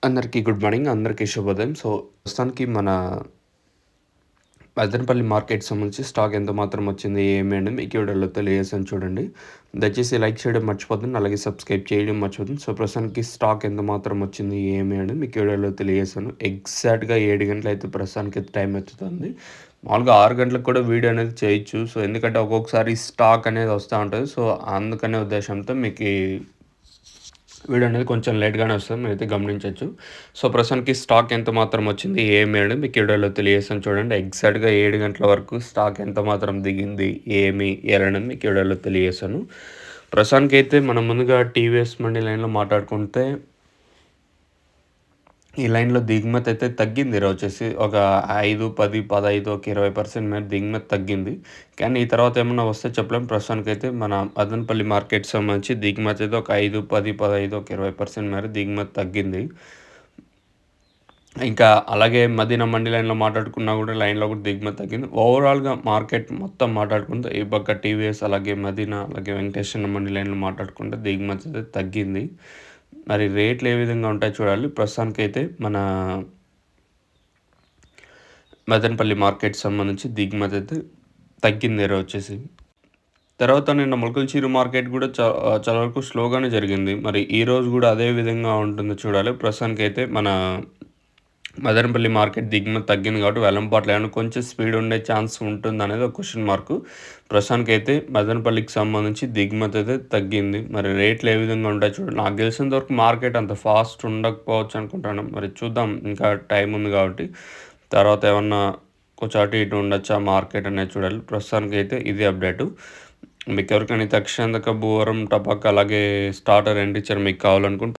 అందరికీ good morning. అందరికీ శుభోదయం. ప్రస్తుతానికి మన మదనపల్లి మార్కెట్‌కి సంబంధించి స్టాక్ ఎంత మాత్రం వచ్చింది, ఏమి అని మీకు ఈ వీడియోలో తెలియజేస్తాను చూడండి. దయచేసి లైక్ చేయడం మర్చిపోద్దండి. అలాగే సబ్స్క్రైబ్ చేయడం మర్చిపోద్దండి. ప్రస్తుతానికి స్టాక్ ఎంత మాత్రం వచ్చింది, ఏమి అని మీకు ఈ వీడియోలో తెలియజేస్తాను. ఎగ్జాక్ట్‌గా 7 గంటలైతే ప్రస్తుతానికైతే టైం ఎత్తుతుంది. మామూలుగా 6 గంటలకు కూడా వీడియో అనేది చేయొచ్చు. ఎందుకంటే ఒక్కొక్కసారి స్టాక్ అనేది వస్తా ఉంటది. అందుకనే ఉద్దేశంతో మీకీ వీడియో అనేది కొంచెం లేట్‌గానే వస్తది. మీరైతే గమనించొచ్చు. ప్రస్తుతానికి స్టాక్ ఎంత మాత్రం వచ్చింది, ఏమి అని మీకు ఈ వీడియోలో తెలియజేస్తాను చూడండి. ఎగ్జాక్ట్‌గా 7 గంటల వరకు స్టాక్ ఎంత మాత్రం దిగింది, ఏమి, ఎలా అనేది మీకు ఈ వీడియోలో తెలియజేస్తాను. ప్రస్తుతానికైతే మనం ముందుగా టీవీఎస్ మండి లైన్‌లో మాట్లాడుకుంటే ఈ లైన్‌లో దిగుమతి అయితే తగ్గింది ఈరోజొచ్చేసి. ఒక 5, 10, 15 ఒక 20% మేర దిగుమతి తగ్గింది. కానీ ఈ తర్వాత ఏమన్నా వస్తే చెప్పలేం. ప్రస్తుతానికైతే మన మదనపల్లి మార్కెట్‌కి సంబంధించి దిగుమతి అయితే ఒక 5, 10, 15 ఒక 20% మేర దిగుమతి తగ్గింది. ఇంకా అలాగే మదీనా మండి లైన్‌లో మాట్లాడుకున్నా కూడా లైన్‌లో కూడా దిగుమతి తగ్గింది. ఓవరాల్‌గా మార్కెట్ మొత్తం మాట్లాడుకుంటే ఈ పక్క టీవీఎస్, అలాగే మదీనా, అలాగే వెంకటేశ్వర మండి లైన్‌లో మాట్లాడుకుంటే దిగుమతి అయితే తగ్గింది. మరి రేట్లు ఏ విధంగా ఉంటాయో చూడాలి. ప్రస్తుతానికైతే మన మదనపల్లి మార్కెట్‌కి సంబంధించి దిగుమతి అయితే తగ్గింది ఈరోజొచ్చేసి. తర్వాత నిన్న మొలకల్చీరు మార్కెట్ కూడా చాలా వరకు స్లోగానే జరిగింది. మరి ఈరోజు కూడా అదే విధంగా ఉంటుందో చూడాలి. ప్రస్తుతానికైతే మన మదనపల్లి మార్కెట్ దిగుమతి తగ్గింది కాబట్టి వెల్లంపట్ల ఏమన్నా కొంచెం స్పీడ్ ఉండే ఛాన్స్ ఉంటుందనేది ఒక క్వెషన్ మార్కు. ప్రస్తుతానికైతే మదనపల్లికి సంబంధించి దిగుమతి అయితే తగ్గింది. మరి రేట్లు ఏ విధంగా ఉంటాయో చూడాలి. నాకు తెలిసినంత వరకు మార్కెట్ అంత ఫాస్ట్ ఉండకపోవచ్చు అనుకుంటాను. మరి చూద్దాం, ఇంకా టైం ఉంది కాబట్టి. తర్వాత ఏమన్నా కొంచెం అటు ఇటు ఉండొచ్చా మార్కెట్ అనేది చూడాలి. ప్రస్తుతానికైతే ఇది అప్డేటు. మీకు ఎవరికైనా తక్షణక భూవరం, టపాకా అలాగే స్టార్టర్ ఎండ్ ఇచ్చారు మీకు కావాలనుకుంటే